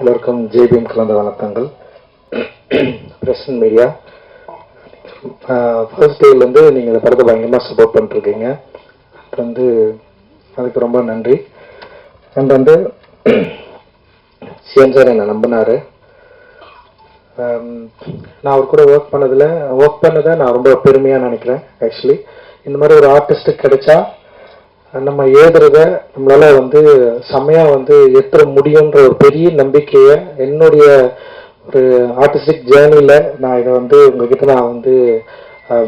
எல்லோருக்கும் ஜேபிஎம் கலந்த வணக்கங்கள். பிரஸ் மீடியா ஃபர்ஸ்ட் டேலேருந்து நீங்கள் இந்த படத்தை பயங்கரமாக சப்போர்ட் பண்ணிருக்கீங்க. அதுக்கு ரொம்ப நன்றி. அண்ட் சிஎன் சார் என்னை நம்பினார். நான் அவர் கூட ஒர்க் பண்ணதை நான் ரொம்ப பெருமையாக நினைக்கிறேன். ஆக்சுவலி இந்த மாதிரி ஒரு ஆர்டிஸ்ட்டுக்கு கிடைச்சா நம்ம எழுதுறத நம்மளால செம்மையா ஏற்ற முடியுன்ற ஒரு பெரிய நம்பிக்கையை என்னுடைய ஒரு ஆர்டிஸ்டிக் ஜேர்னியில் நான் இதை உங்ககிட்ட நான்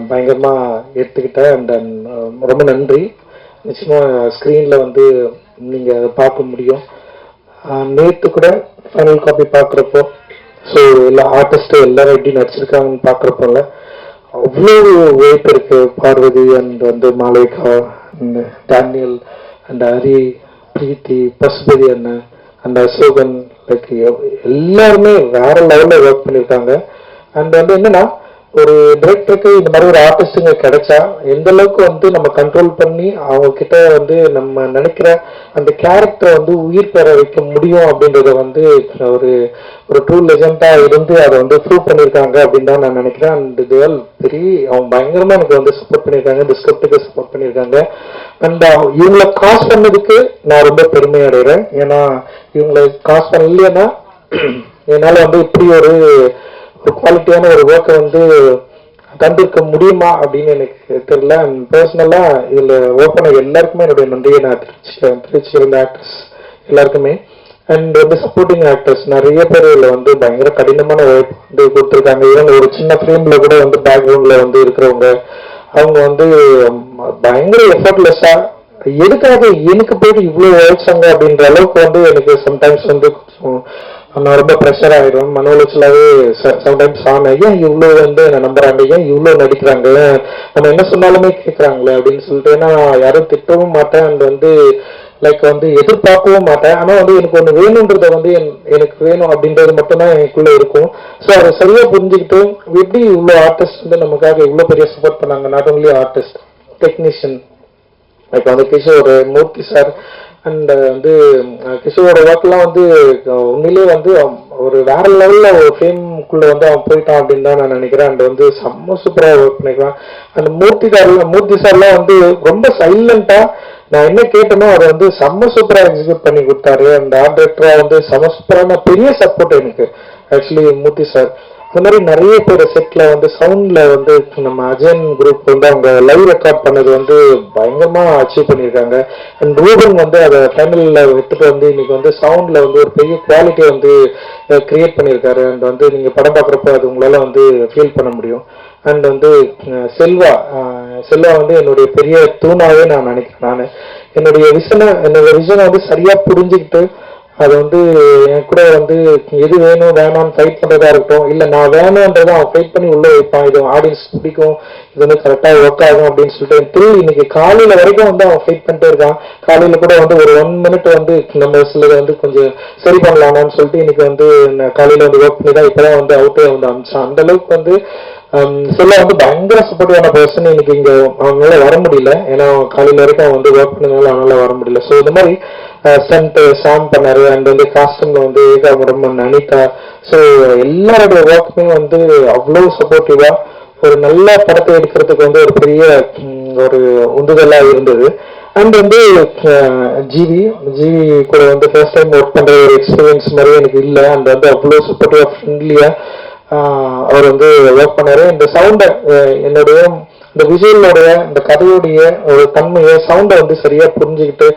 பயங்கரமா எடுத்துக்கிட்டேன். அண்ட் ரொம்ப நன்றி. நிச்சயமா ஸ்க்ரீனில் நீங்க அதை பார்க்க முடியும். நேற்று கூட ஃபைனல் காப்பி பார்க்குறப்போ ஸோ எல்லா ஆர்டிஸ்ட்டு எல்லாரும் எப்படி நடிச்சிருக்காங்கன்னு பார்க்குறப்போல அவ்வளோ வெயிட் இருக்கு. Parvathi and Malaika, Daniel and Hari, Preethi, Pasupathi அண்ணன் அண்ட் அசோகன், லைக் எல்லாருமே வேற லெவலில் ஒர்க் பண்ணியிருக்காங்க. அண்ட் என்னன்னா ஒரு டிரெக்டருக்கு இந்த மாதிரி ஒரு ஆர்டிஸ்டுங்க கிடைச்சா எந்த அளவுக்கு நம்ம கண்ட்ரோல் பண்ணி அவங்க கிட்ட நம்ம நினைக்கிற அந்த கேரக்டரை உயிர் பெற வைக்க முடியும் அப்படின்றத ஒரு ஒரு ட்ரூ லெஜெண்டா இருந்து அதை ப்ரூவ் பண்ணியிருக்காங்க அப்படின்னு தான் நான் நினைக்கிறேன். அண்ட் இதுவல் அவங்க பயங்கரமா எனக்கு சப்போர்ட் பண்ணியிருக்காங்க, இந்த ஸ்கிரிப்டுக்கு சப்போர்ட் பண்ணியிருக்காங்க. அண்ட் இவங்களை காஸ் பண்ணதுக்கு நான் ரொம்ப பெருமை அடைகிறேன். ஏன்னா இவங்களை காஸ் பண்ணலைன்னா என்னால் இப்படி ஒரு குவாலிட்டியான ஒரு ஒர்க்கை தந்திருக்க முடியுமா அப்படின்னு எனக்கு தெரியல. அண்ட் பர்சனலா இதுல ஒர்க் பண்ண எல்லாருக்குமே என்னுடைய நன்றியை நான் தெரிவிச்சுக்கிறேன். ஆக்டர்ஸ் எல்லாருக்குமே அண்ட் சப்போர்ட்டிங் ஆக்டர்ஸ் நிறைய பேர் இதுல பயங்கர கடினமான ஒர்க் கொடுத்துருக்காங்க. இவங்க ஒரு சின்ன ஃப்ரேம்ல கூட பேக்ரவுண்ட்ல இருக்கிறவங்க அவங்க பயங்கர எஃபர்ட்லெஸ்ஸா எதுக்காக எனக்கு போயிட்டு இவ்வளவு உழைச்சாங்க அப்படின்ற அளவுக்கு எனக்கு சம்டைம்ஸ் நான் ரொம்ப ப்ரெஷர் ஆயிடும். மன உளைச்சலாவே சம்டைம்ஸ் ஆன ஏன் இவ்வளவு என்ன நம்புறாங்க, ஏன் இவ்வளவு நடிக்கிறாங்க, நம்ம என்ன சொன்னாலுமே கேட்கறாங்களே அப்படின்னு சொல்லிட்டு நான் யாரும் திட்டவும் மாட்டேன். அண்ட் லைக் எதிர்பார்க்கவும் மாட்டேன். ஆனா எனக்கு ஒண்ணு வேணும்ன்றத எனக்கு வேணும் அப்படின்றது மட்டும்தான் எனக்குள்ள இருக்கும். ஸோ அதை சரியா புரிஞ்சுக்கிட்டு எப்படி இவ்வளவு ஆர்டிஸ்ட் நமக்காக இவ்வளவு பெரிய சப்போர்ட் பண்ணாங்க. Not only artist, technician like Kishore, Murthy sir and கிஷோரோட ஒர்க்லாம் உண்மையிலேயே ஒரு வேற லெவல்ல ஒரு ஃப்ரேம்குள்ள அவன் போயிட்டான் அப்படின்னு தான் நான் நினைக்கிறேன். அண்ட் செம்ம சூப்பரா ஒர்க் பண்ணிக்கலாம். அந்த மூர்த்தி சார்லாம் ரொம்ப சைலண்டா நான் என்ன கேட்டனோ அதை செம்ம சூப்பரா எக்ஸிக்யூட் பண்ணி கொடுத்தாரு. அந்த ஆர்ட் டைரக்டரா செம்ம சூப்பரான பெரிய சப்போர்ட் எனக்கு ஆக்சுவலி மூர்த்தி சார். அந்த மாதிரி நிறைய பேர் செட்ல சவுண்ட்ல நம்ம அஜயன் குரூப் அவங்க லைவ் ரெக்கார்ட் பண்ணது பயங்கரமா அச்சீவ் பண்ணியிருக்காங்க. அண்ட் ரூபன் அதை ஃபைனல்ல விட்டுட்டு இன்னைக்கு சவுண்ட்ல ஒரு பெரிய குவாலிட்டி கிரியேட் பண்ணியிருக்காரு. அண்ட் நீங்க படம் பார்க்குறப்போ அது உங்களால ஃபீல் பண்ண முடியும். அண்ட் செல்வா என்னுடைய பெரிய தூணாவே நான் நினைக்கிறேன். என்னுடைய விஷனை சரியா புரிஞ்சுக்கிட்டு அது என் கூட எது வேணும் வேணாம்னு ஃபைட் பண்றதா இருக்கட்டும், இல்ல நான் வேணும்ன்றதை அவன் ஃபைட் பண்ணி உள்ள வைப்பான். இது ஆடியன்ஸ் பிடிக்கும், இது கரெக்டா ஒர்க் ஆகும் அப்படின்னு சொல்லிட்டு இன்னைக்கு காலையில வரைக்கும் அவன் ஃபைட் பண்ணிட்டே இருக்கான். காலையில கூட ஒரு 1 மினிட் நம்ம சிலது கொஞ்சம் சரி பண்ணலாமான்னு சொல்லிட்டு இன்னைக்கு காலையில ஒர்க் பண்ணி தான் இப்பதான் அவுட்டே அமிச்சான். அந்த அளவுக்கு சில பயங்கர சப்போர்ட்டிவான பர்சன். இன்னைக்கு இங்க அவங்களால வர முடியல, ஏன்னா காலையில வரைக்கும் ஒர்க் பண்ணதுனால அவனால வர முடியல. ஸோ இந்த மாதிரி சாம் பண்ணாரு. அண்ட் காஸ்டியூம்ல ஏகாபுரம், அனிதா, ஸோ எல்லாரோட ஒர்க்குமே அவ்வளவு சப்போர்ட்டிவா ஒரு நல்ல படத்தை எடுக்கிறதுக்கு ஒரு பெரிய ஒரு உந்துதலா இருந்தது. அண்ட் ஜிவி கூட ஃபர்ஸ்ட் டைம் ஒர்க் பண்ற ஒரு எக்ஸ்பீரியன்ஸ் மாதிரி எனக்கு இல்லை. அண்ட் அவ்வளவு சப்போர்ட்டிவா ஃப்ரெண்ட்லியா அவர் ஒர்க் பண்ணாரு. இந்த சவுண்ட என்னுடைய இந்த விஜுவலோடைய இந்த கதையுடைய ஒரு தன்மையை சவுண்டை சரியா புரிஞ்சுக்கிட்டு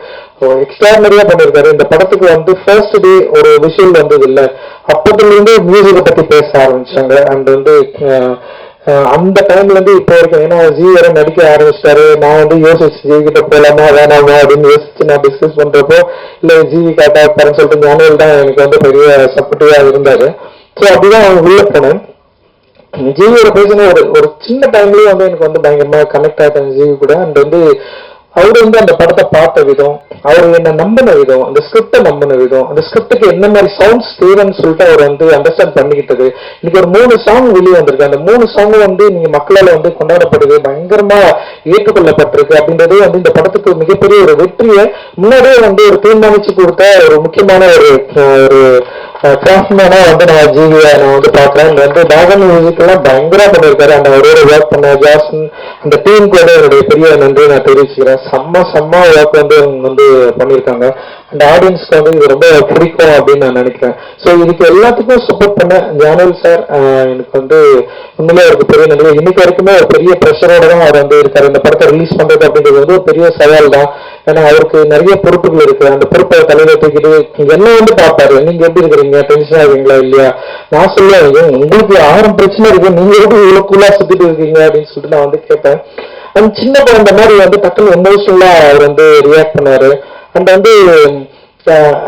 எக்ஸ்ட்ராடனரியா பண்ணியிருக்காரு. இந்த படத்துக்கு ஃபர்ஸ்ட் டே ஒரு விஷுவல் வந்தது இல்லை, அப்பத்துல இருந்து மியூசிக்கை பத்தி பேச ஆரம்பிச்சாங்க. அண்ட் அந்த டைம்ல இருந்து இப்போ வரைக்கும், ஏன்னா ஜி வேற நடிக்க ஆரம்பிச்சிட்டாரு. நான் யோசிச்சு ஜிவி கிட்ட போலாமா வேணாமா அப்படின்னு யோசிச்சு நான் டிஸ்கஸ் பண்றப்போ இல்ல ஜிவி காட்டா இருப்பாருன்னு சொல்லிட்டு ஞானவேல் தான் எனக்கு பெரிய சப்போர்ட்டிவா இருந்தாரு. ஸோ அப்படிதான் அவங்க உள்ள போனேன். ஜிவியோட பேசின ஒரு சின்ன டைம்லயே எனக்கு பயங்கரமா கனெக்ட் ஆயிட்டாங்க ஜிவி கூட. அண்ட் அவரு அந்த படத்தை பார்த்த விதம், அவர் என்ன நம்பின விதம், அந்த ஸ்கிரிப்டை நம்பின விதம், அந்த ஸ்கிரிப்டுக்கு என்ன மாதிரி சவுண்ட்ஸ் தேவைன்னு சொல்லிட்டு அவர் அண்டர்ஸ்டாண்ட் பண்ணிக்கிட்டது. இன்னைக்கு ஒரு 3 சாங் வெளியே வந்திருக்கு. அந்த 3 சாங்கும் நீங்க மக்களால கொண்டாடப்படுது, பயங்கரமா ஏற்றுக்கொள்ளப்பட்டிருக்கு அப்படின்றது இந்த படத்துக்கு மிகப்பெரிய ஒரு வெற்றியை முன்னாடியே ஒரு தீர்மானிச்சு கொடுத்த ஒரு முக்கியமான ஒரு கிராஃப்ட்மேனா வந்து நான் ஜிவியை நான் வந்து பாக்குறேன். இங்க வந்து பேக்ரவுண்ட் மியூசிக் எல்லாம் பயங்கரமா பண்ணிருக்காரு. அந்த அவரோட ஒர்க் பண்ண ஜாசன் அந்த டீமுக்கு வந்து என்னுடைய பெரிய நன்றி நான் தெரிவிச்சுக்கிறேன். செம்ம ஒர்க் வந்து அவங்க வந்து பண்ணியிருக்காங்க. அந்த ஆடியன்ஸ்க்கு வந்து இது ரொம்ப பிடிக்கும் அப்படின்னு நான் நினைக்கிறேன். ஸோ இதுக்கு எல்லாத்துக்கும் சப்போர்ட் பண்ண ஞானவேல் சார் எனக்கு வந்து உண்மையிலே அவருக்கு பெரிய நன்றி. இன்னைக்கு வரைக்குமே ஒரு பெரிய ப்ரெஷரோட தான் அவர் வந்து இருக்காரு. இந்த படத்தை ரிலீஸ் பண்றது அப்படின்றது வந்து ஒரு பெரிய சவால் தான். ஏன்னா அவருக்கு நிறைய பொறுப்புகள் இருக்கு. அந்த பொறுப்பை தலையில தூக்கிட்டு என்ன வந்து பார்ப்பாரு, நீங்க எப்படி இருக்கிறீங்க, டென்ஷன் ஆகுங்களா இல்லையா, நான் சொல்லுவேன் உங்களுக்கு 1000 பிரச்சனை இருக்கு, நீங்க எப்படி இவ்வளவு கூலா சுத்திட்டு இருக்கீங்க அப்படின்னு சொல்லிட்டு நான் வந்து கேட்பேன். அந்த சின்ன குழந்தை மாதிரி வந்து டக்குனு எமோஷனலா அவர் வந்து ரியாக்ட் பண்ணாரு. அண்ட் வந்து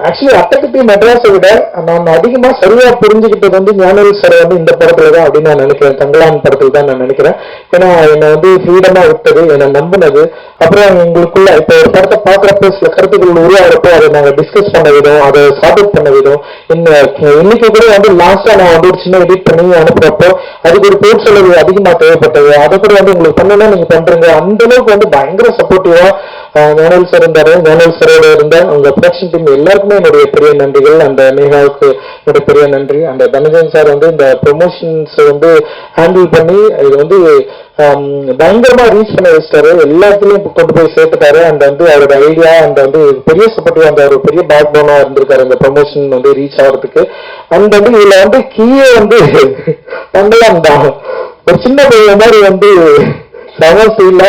ஆக்சுவலி அட்டகத்தி மெட்ராஸை விட நான் அதிகமா சரியா புரிஞ்சுக்கிட்டது வந்து ஞானவேல் சார் வந்து இந்த படத்துல தான் அப்படின்னு நான் நினைக்கிறேன். தங்கலான் படத்துல தான் நான் நினைக்கிறேன். ஏன்னா என்னை வந்து ஃப்ரீடமா விட்டது, என்னை நம்பினது, அப்புறம் எங்களுக்குள்ள இப்போ ஒரு படத்தை பாக்குறப்ப சில கருத்துக்கள் உருவாகிறப்போ அதை நாங்கள் டிஸ்கஸ் பண்ண விதம், அதை சாபிட் பண்ண விதம், இன்னைக்கு கூட வந்து லாஸ்டா நான் வந்து ஒரு சின்ன எடிட் பண்ணி அனுப்புறப்போ அதுக்கு ஒரு போட் செலவு அதிகமா தேவைப்பட்டது. அதை கூட வந்து உங்களுக்கு பண்ணனா நீங்க பண்றீங்க. அந்த அளவுக்கு வந்து பயங்கர சப்போர்ட்டிவா ஞானவேல் சார் இருந்தாரு. ஞானவேல் சாரோட இருந்த உங்க ப்ரொடக்ஷன் டீம் எல்லாருக்குமே என்னுடைய பெரிய நன்றிகள். அந்த நேகாவுக்கு என்னுடைய பெரிய நன்றி. அந்த தனஞ்சன் சார் வந்து இந்த ப்ரொமோஷன்ஸ் வந்து ஹேண்டில் பண்ணி இது வந்து பயங்கரமா ரீச் பண்ண வச்சிட்டாரு. எல்லாத்துலயும் கொண்டு போய் சேர்த்துட்டாரு. அந்த வந்து அவரோட ஐடியா அந்த வந்து பெரிய சப்போர்ட்டிவா அந்த ஒரு பெரிய பேக் போனா இருந்திருக்காரு இந்த ப்ரொமோஷன் வந்து ரீச் ஆகிறதுக்கு. அந்த வந்து இதுல வந்து கீழே வந்து தங்கலாம் தான் ஒரு சின்ன பையன் மாதிரி வந்து சமஸ்தில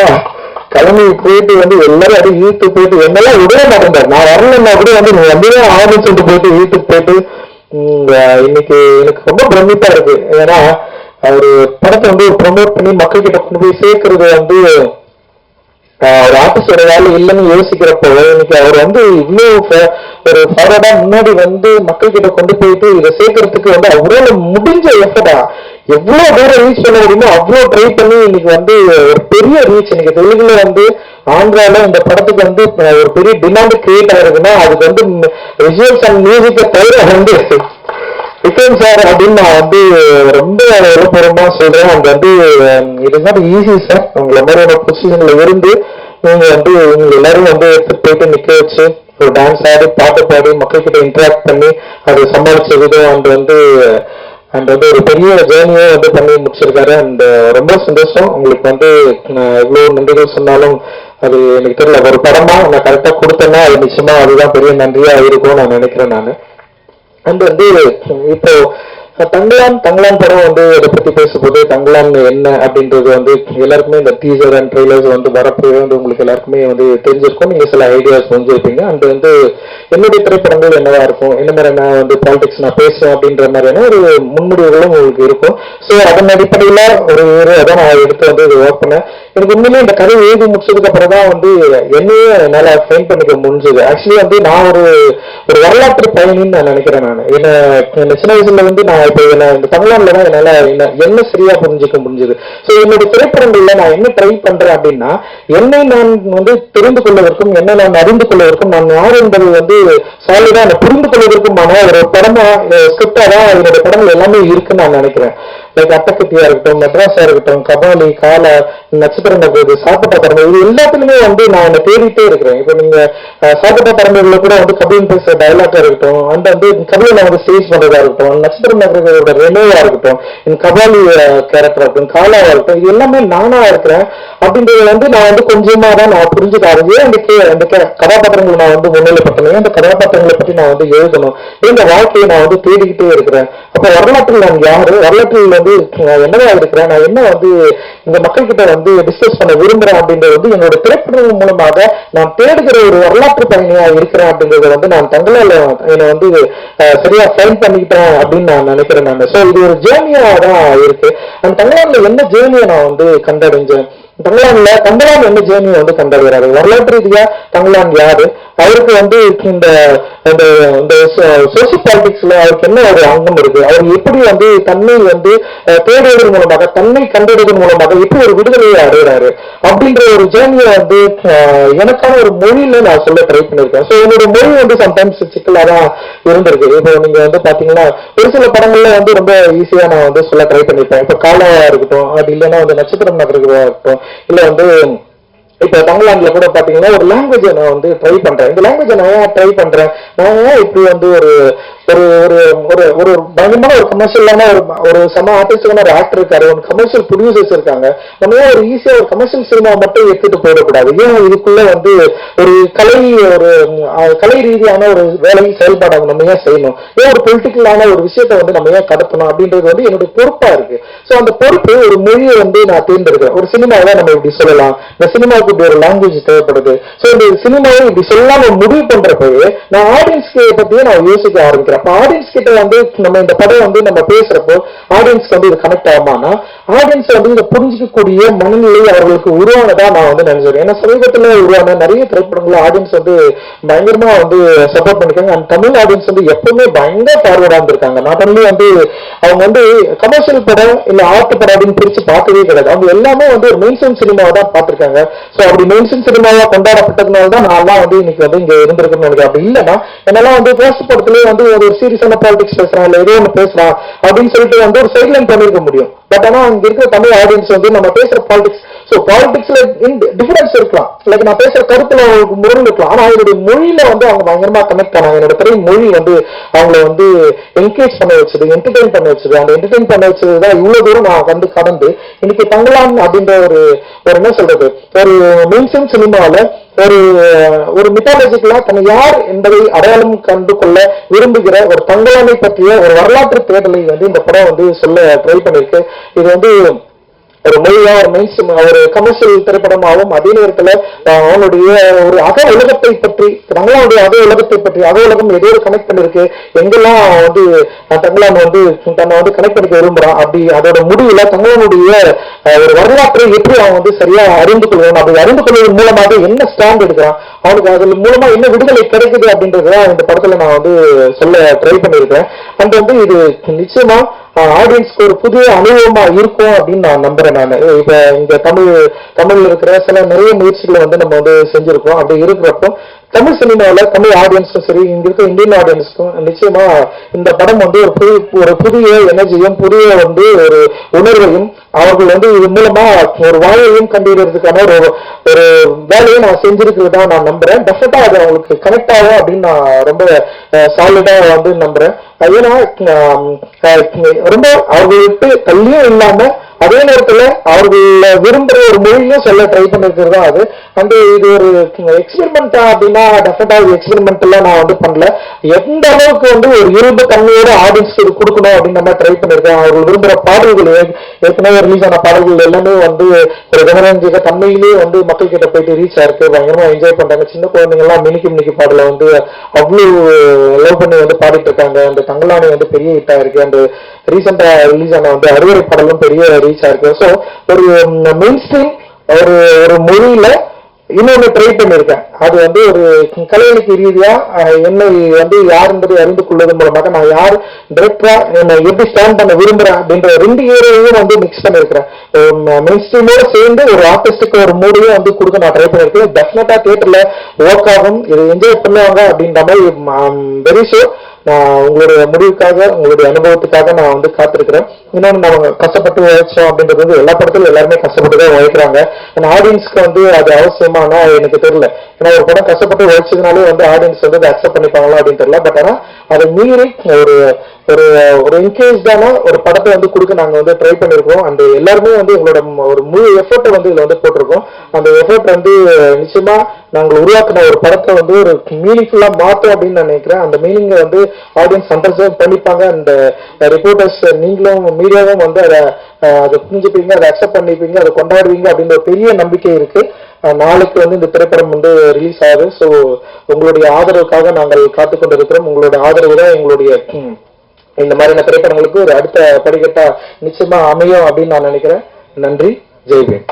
கிளம்பி போயிட்டு வந்து எல்லாரும் அப்படி ஈர்த்து போயிட்டு என்னெல்லாம் விடவே மாட்டேன். நான் வரலன்னா கூட வந்து நீ வந்துதான் ஆரம்பிச்சு சொல்லிட்டு போயிட்டு ஈர்த்துட்டு போயிட்டு இன்னைக்கு எனக்கு ரொம்ப பிரமிப்பா இருக்கு. ஏன்னா அவரு படத்தை வந்து ப்ரொமோட் பண்ணி மக்கள் கிட்ட கொண்டு போய் சேர்க்கறது வந்து ஒரு ஆர்டிஸ்டோட வேலை இல்லைன்னு யோசிக்கிறப்போ இன்னைக்கு அவர் வந்து இவ்வளவு ஒரு ஃபார்வர்டா முன்னாடி வந்து மக்கள் கிட்ட கொண்டு போயிட்டு இதை சேர்க்கறதுக்கு வந்து அவ்வளவு முடிஞ்ச எஃபர்டா எவ்வளவு தூரம் ரீச் பண்ண முடியுமோ அவ்வளவு ட்ரை பண்ணி இன்னைக்கு வந்து ஒரு பெரிய ரீச். இன்னைக்கு தெலுங்குல வந்து ஆந்திரால இந்த படத்துக்கு வந்து ஒரு பெரிய டிமாண்ட் கிரியேட் ஆயிருக்குன்னா அதுக்கு வந்து விஜுவல்ஸ் அண்ட் மியூசிக்கை தவிர வந்து விக்ரம் சார் அப்படின்னு நான் வந்து ரொம்ப விருப்பமா சொல்றேன். அது வந்து it is not easy sir. உங்களை மாதிரியான பொசிஷன்ல இருந்து நீங்க வந்து உங்க எல்லாரும் வந்து எடுத்துட்டு போயிட்டு நிக்க வச்சு ஒரு டான்ஸ் ஆடி பாட்டு பாடி மக்கள் கிட்ட இன்டராக்ட் பண்ணி அதை சமாளிச்ச விதம் அந்த வந்து ஒரு பெரிய ஜேர்னியே வந்து பண்ணி முடிச்சிருக்காரு. அந்த ரொம்ப சந்தோஷம். உங்களுக்கு வந்து எவ்வளவு நன்றிகள் சொன்னாலும் அது எனக்கு தெரியல. ஒரு படமா நான் கரெக்டா கொடுத்தேன்னா அது நிச்சயமா அதுதான் பெரிய நன்றியா இருக்கும் நான் நினைக்கிறேன் நான். அண்ட் வந்து இப்போ தங்கலான் படம் வந்து இதை பத்தி பேசும்போது தங்கலான் என்ன அப்படின்றது வந்து எல்லாருக்குமே இந்த டீசர் அண்ட் ட்ரெய்லர்ஸ் வந்து வரப்போவே வந்து உங்களுக்கு எல்லாருக்குமே வந்து தெரிஞ்சிருக்கும். நீங்க சில ஐடியாஸ் புரிஞ்சிருப்பீங்க. அண்ட் வந்து என்னுடைய திரைப்படங்கள் என்னவா இருக்கும், என்ன மாதிரி நான் வந்து பாலிடிக்ஸ் நான் பேசுவேன் அப்படின்ற மாதிரியான ஒரு முன்முடிவுகளும் உங்களுக்கு இருக்கும். ஸோ அதன் அடிப்படையில ஒரு அதை நான் எடுத்து வந்து இது ஒர்க் பண்ணேன். எனக்கு உண்மையிலேயே இந்த கதை எழுதி முடிச்சதுக்கு அப்புறம் தான் வந்து என்னையே என்னால ஃபைன் பண்ணிக்க முடிஞ்சது. ஆக்சுவலி வந்து நான் ஒரு வரலாற்று பயணின்னு நான் நினைக்கிறேன். நான் என்ன சின்ன வயசுல வந்து நான் இப்போ இந்த தமிழ்நாடுல தான் என்னால என்ன சரியா புரிஞ்சுக்க முடிஞ்சது. ஸோ என்னுடைய திரைப்படங்கள்ல நான் என்ன ட்ரை பண்றேன் அப்படின்னா என்னை நான் வந்து தெரிந்து கொள்வதற்கும் என்னை நான் அறிந்து கொள்வதற்கும் நான் யார் என்பது வந்து சாலிடா என்னை புரிந்து கொள்வதற்குமான ஒரு படமா ஸ்கிரிப்டா தான் என்னோட படங்கள் எல்லாமே இருக்குன்னு நான் நினைக்கிறேன். லைக் அட்டகத்தியா இருக்கட்டும், மெட்ராஸா இருக்கட்டும், கபாலி, கால, நட்சத்திர நகர், சாப்பிட்ட படங்கள், இது எல்லாத்துலயுமே வந்து நான் என்ன தேடிட்டே இருக்கிறேன். இப்போ நீங்க சாப்பிட்ட படங்கள்ல கூட வந்து கபிலன் பேசுற டைலாக்கா இருக்கட்டும், அந்த வந்து கபிலனை வந்து ஸ்டேஜ் பண்றதா இருக்கட்டும், நட்சத்திர நகரோட ரெனோவா இருக்கட்டும், கபாலி கேரக்டரா இருக்கட்டும், காலாவா இருக்கட்டும், இது எல்லாமே நானா இருக்கிறேன் அப்படின்றது வந்து நான் வந்து கொஞ்சமா தான் நான் புரிஞ்சுக்க ஆரம்பிச்சேன். அந்த கதாபாத்திரங்களை நான் வந்து முன்னிலைப்படுத்தணும், அந்த கதாபாத்திரங்களை பற்றி நான் வந்து எழுதணும், இந்த வாழ்க்கையை நான் வந்து தேடிக்கிட்டே இருக்கிறேன். அப்ப வரலாற்றில் நான் யாரு, வரலாற்றில் வந்து என்னவா இருக்கிறேன், நான் என்ன வந்து இந்த மக்கள் கிட்ட வந்து டிஸ்கஸ் பண்ண விரும்புறேன் அப்படின்றது வந்து என்னோட திரைப்படங்கள் மூலமாக நான் தேடுகிற ஒரு வரலாற்று பயணியா இருக்கிறேன் அப்படின்றத வந்து நான் தங்களால என்னை வந்து சரியா ஃபைன் பண்ணிக்கிட்டேன் அப்படின்னு நான் நினைக்கிறேன் நான். ஸோ இது ஒரு ஜேர்னியா தான் இருக்கு. அந்த தங்களால என்ன ஜேர்னியை நான் வந்து கண்டடைஞ்சேன், தங்கலான் என்ன ஜேர்னியை வந்து கண்டறிகிறாரு, வரலாற்று ரீதியா தங்கலான் யாரு, அவருக்கு வந்து இந்த சோசியல் பாலிடிக்ஸ்ல அவருக்கு என்ன ஒரு அங்கம் இருக்கு, அவர் எப்படி வந்து தன்னை வந்து தேடுவதன் மூலமாக தன்னை கண்டறிவதன் மூலமாக எப்படி ஒரு விடுதலையை அடைகிறாரு அப்படின்ற ஒரு ஜேர்னியை வந்து எனக்கான ஒரு மொழியில நான் சொல்ல ட்ரை பண்ணியிருக்கேன். ஸோ என்னோட மொழி வந்து சம்டைம்ஸ் சிக்கலா தான் இருந்திருக்கு. இப்போ நீங்க வந்து பாத்தீங்கன்னா ஒரு சில படங்கள்ல வந்து ரொம்ப ஈஸியா நான் வந்து சொல்ல ட்ரை பண்ணியிருப்பேன். இப்போ காலாவா இருக்கட்டும், அது இல்லைன்னா வந்து நட்சத்திரம் நகர்களா இருக்கட்டும், இல்ல வந்து இப்ப தமிழ்நாட்டுல கூட பாத்தீங்கன்னா ஒரு லாங்குவேஜ் நான் வந்து ட்ரை பண்றேன். இந்த லாங்குவேஜ் நான் ஏன் ட்ரை பண்றேன், நான் ஏன் இப்படி வந்து ஒரு ஒரு ஒரு ஒரு ஒரு பயங்கரமான ஒரு கமர்ஷியலான ஒரு செம ஆர்டிஸ்டான ஒரு ஆக்டர் இருக்காரு, ஒரு கமர்ஷியல் ப்ரொடியூசர்ஸ் இருக்காங்க, நம்ம ஏன் ஒரு ஈஸியா ஒரு கமர்ஷியல் சினிமா மட்டும் எடுத்துட்டு போயிடக்கூடாது, ஏன் இதுக்குள்ள வந்து ஒரு ஒரு கலை ரீதியான ஒரு வேலை செயல்பாடு நம்ம ஏன் செய்யணும், ஏன் ஒரு பொலிட்டிக்கலான ஒரு விஷயத்தை வந்து நம்ம ஏன் கடத்தணும் அப்படின்றது வந்து என்னுடைய பொறுப்பா இருக்கு. சோ அந்த பொறுப்பு ஒரு மொழியை வந்து நான் தேர்ந்தெடுக்கிறேன். ஒரு சினிமாவை நம்ம இப்படி சொல்லலாம், இந்த சினிமாவுக்கு இப்படி ஒரு லாங்குவேஜ் தேவைப்படுது. சோ இந்த சினிமாவை இப்படி சொல்லலாம் முடிவு பண்றப்பவே நான் ஆடியன்ஸ் பத்தியே நான் யோசிக்க ஆரம்பிக்கிறேன். அப்ப ஆடியன்ஸ் கிட்ட வந்து நம்ம இந்த படம் வந்து நம்ம பேசுறப்போ ஆடியன்ஸ்க்கு வந்து இது கனெக்ட் ஆகுமானா, ஆடியன்ஸ் வந்து இதை புரிஞ்சிக்கக்கூடிய மனநிலை அவர்களுக்கு உருவானதா நான் வந்து நினைச்சேன். ஏன்னா சமீபத்துல உருவான நிறைய திரைப்படங்கள் ஆடியன்ஸ் வந்து பயங்கரமா வந்து சப்போர்ட் பண்ணிருக்காங்க. அண்ட் தமிழ் ஆடியன்ஸ் வந்து எப்பவுமே பயங்கர பார்வர்டா இருந்திருக்காங்க. நாட் ஒன்லி வந்து அவங்க வந்து கமர்ஷியல் படம் இல்ல ஆர்ட் படம் அப்படின்னு பிரிச்சு பார்த்ததே கிடையாது. அவங்க எல்லாமே வந்து ஒரு மெயின் ஸ்ட்ரீம் சினிமாவை தான் பார்த்திருக்காங்க. சோ அப்படி மெயின் ஸ்ட்ரீம் சினிமாவா கொண்டாடப்பட்டதுனால தான் நான் வந்து இன்னைக்கு வந்து இங்க இருந்திருக்கேன்னு நினைக்கிறேன். அப்படி இல்லைன்னா என்னெல்லாம் வந்து போஸ்ட் படத்துலயே வந்து ஒரு சீரியஸான பாலிடிக்ஸ் பேசுறான் இல்ல ஏதோ ஒன்று பேசுறான் அப்படின்னு சொல்லிட்டு வந்து ஒரு சைட்லைன் பண்ணிருக்க முடியும். பட் ஆனா அங்க இருக்கிற தமிழ் ஆடியன்ஸ் வந்து நம்ம பேசுற பாலிடிக்ஸ், சோ பாலிடிக்ஸ்ல டிஃபரன்ஸ் இருக்கலாம், லைக் நான் பேசுற கருத்துல முரண் இருக்கலாம், ஆனா என்னுடைய மொழியில வந்து அவங்க பயங்கரமா கனெக்ட் ஆனாங்க. என்னோட திரை மொழி வந்து அவங்களை வந்து என்கரேஜ் பண்ண வச்சது, என்டர்டெயின் பண்ண வச்சது. அந்த என்டர்டெயின் பண்ண வச்சதுதான் இவ்வளவு தூரம் நான் வந்து கடந்து இன்னைக்கு தங்கலான் அப்படின்ற ஒரு என்ன சொல்றது, ஒரு மெயின்ஸ்ட்ரீம் சினிமாவில ஒரு மித்தாலஜிக்கலா தன்னை யார் என்பதை அடையாளம் கண்டு கொள்ள விரும்புகிற ஒரு தங்கலானை பற்றிய ஒரு வரலாற்று தேடலை வந்து இந்த படம் வந்து சொல்ல ட்ரை பண்ணிருக்கு. இது வந்து ஒரு மொழியா ஒரு மெயின் ஒரு கமர்ஷியல் திரைப்படமாகவும் அதே நேரத்துல அவனுடைய ஒரு அக உலகத்தை பற்றி, தங்களானுடைய அக உலகத்தை பற்றி, அக உலகம் ஏதோ ஒரு கனெக்ட் பண்ணிருக்கு, எங்கெல்லாம் வந்து தங்களான் வந்து தன்னை வந்து கனெக்ட் பண்ணிக்க விரும்புறான், அப்படி அதோட முடிவுல தங்களானுடைய ஒரு வரலாற்றை எப்படி அவன் வந்து சரியா அறிந்து கொள்வான், அப்படி அறிந்து கொள்வதன் மூலமாக என்ன ஸ்டாண்ட் எடுக்கிறான், அவனுக்கு அது மூலமா என்ன விடுதலை கிடைக்குது அப்படின்றதுதான் இந்த படத்துல நான் வந்து சொல்ல ட்ரை பண்ணியிருக்கேன். அண்ட் வந்து இது நிச்சயமா ஆடியன்ஸ்க்கு ஒரு புதிய அனுபவமா இருக்கும் அப்படின்னு நான் நம்புறேன். நான் இப்ப இங்க தமிழ்ல இருக்கிற சில நிறைய முயற்சிகளை வந்து நம்ம வந்து செஞ்சிருக்கோம். அப்படி இருக்கிறப்போ தமிழ் சினிமாவில் தமிழ் ஆடியன்ஸும் சரி, இங்க இருக்க இந்தியன் ஆடியன்ஸுக்கும் நிச்சயமா இந்த படம் வந்து ஒரு புதிய எனர்ஜியும் புதிய வந்து ஒரு உணர்வையும் அவர்கள் வந்து இது மூலமா ஒரு வாழையும் கண்டுகிறதுக்கான ஒரு வேலையை நான் செஞ்சிருக்கிறதா நான் நம்புறேன். டெஃபினட்டா அது அவங்களுக்கு கனெக்ட் ஆகும் அப்படின்னு நான் ரொம்ப சாலிடா வந்து நம்புறேன். ஏன்னா ரொம்ப அவர்களுக்கு தள்ளியும் இல்லாம அதே நேரத்துல அவர்கள் விரும்புற ஒரு மொழியும் சொல்ல ட்ரை பண்ணிருக்கிறதா அது. அந்த இது ஒரு எக்ஸ்பெரிமெண்டா அப்படின்னா டெஃபினட்டா இது எக்ஸ்பெரிமெண்ட் எல்லாம் நான் வந்து பண்ணல. எந்த அளவுக்கு வந்து ஒரு இயல்பு தன்மையோட ஆடியன்ஸ் கொடுக்கணும் அப்படின்னு நம்ம ட்ரை பண்ணிருக்கேன். அவர்கள் விரும்புற பாடல்கள் ஏற்கனவே ரிலீஸ் ஆன பாடல்கள் எல்லாமே வந்து ஒரு ஜனரஞ்சக தன்மையிலேயே வந்து மக்கள் கிட்ட போயிட்டு ரீச் ஆயிருக்கு, பயங்கரமா என்ஜாய் பண்றாங்க. சின்ன குழந்தைங்க எல்லாம் மினிக்கு பாடல வந்து அவ்வளவு லவ் பண்ணி வந்து பாடிட்டு இருக்காங்க. அந்த தங்கலானி வந்து பெரிய ஹிட் ஆயிருக்கு. அந்த ரீசெண்டா ரிலீஸ் ஆன வந்து அறுவடை பாடலும் பெரிய ரீச் ஆயிருக்கு. ஸோ ஒரு மெயின் ஸ்ட்ரீம் ஒரு மொழியில இன்னொன்னு ட்ரை பண்ணிருக்கேன். அது வந்து ஒரு கலைக்கு ரீதியா என்னை வந்து யார் என்பதை அறிந்து கொள்வதன் மூலமாக நான் யார் டைரக்டரா என்னை எப்படி ஸ்டாண்ட் பண்ண விரும்புறேன் அப்படின்ற ரெண்டு ஏரியாவையும் வந்து மிக்ஸ் பண்ணிருக்கிறேன். மெயின் ஸ்ட்ரீமோட சேர்ந்து ஒரு ஆர்டிஸ்டுக்கு ஒரு மூடியும் வந்து கொடுக்க நான் ட்ரை பண்ணிருக்கேன். டெஃபினட்டா தியேட்டர்ல ஒர்க் ஆகும், இதை என்ஜாய் பண்ணுவாங்க அப்படின்ற மாதிரி வெரி ஷூர். நான் உங்களுடைய முடிவுக்காக உங்களுடைய அனுபவத்துக்காக நான் வந்து காத்திருக்கிறேன். இன்னொன்று நம்ம கஷ்டப்பட்டு உழைச்சோம் அப்படின்றது வந்து எல்லா படத்திலும் எல்லாருமே கஷ்டப்பட்டு தான் உழைக்கிறாங்க. அந்த ஆடியன்ஸ்க்கு வந்து அது அவசியமானா எனக்கு தெரியல. ஏன்னா ஒரு படம் கஷ்டப்பட்டு உழைச்சதுனாலே வந்து ஆடியன்ஸ் வந்து அதை அக்செப்ட் பண்ணிப்பாங்களா அப்படின்னு தெரியல. பட் ஆனால் அதை மீறி ஒரு ஒரு ஒரு என்கரேஜான ஒரு படத்தை வந்து கொடுக்க நாங்கள் வந்து ட்ரை பண்ணியிருக்கோம். அந்த எல்லாருமே வந்து எங்களோட ஒரு முழு எஃபர்ட்டை வந்து இதில் வந்து போட்டிருக்கோம். அந்த எஃபர்ட் வந்து நிச்சயமா நாங்கள் உருவாக்கின ஒரு படத்தை வந்து ஒரு மீனிங்ஃபுல்லா மாற்றும் அப்படின்னு நான் நினைக்கிறேன். அந்த மீனிங்கை வந்து ஆடியன்ஸ் அண்டர்ஸ்டாண்ட் பண்ணிப்பாங்க. அந்த ரிப்போர்ட்டர்ஸ் நீங்களும் மீடியாவும் வந்து அதை புரிஞ்சுப்பீங்க, அதை அக்செப்ட் பண்ணிப்பீங்க, அதை கொண்டாடுவீங்க அப்படின்னு ஒரு பெரிய நம்பிக்கை இருக்கு. நாளைக்கு வந்து இந்த திரைப்படம் வந்து ரிலீஸ் ஆகுது. ஸோ உங்களுடைய ஆதரவுக்காக நாங்கள் காத்துக்கொண்டிருக்கிறோம். உங்களுடைய ஆதரவு தான் எங்களுடைய இந்த மாதிரியான திரைப்படங்களுக்கு ஒரு அடுத்த படிக்கட்டா நிச்சயமா அமையும் அப்படின்னு நான் நினைக்கிறேன். நன்றி. ஜெய்பீம்.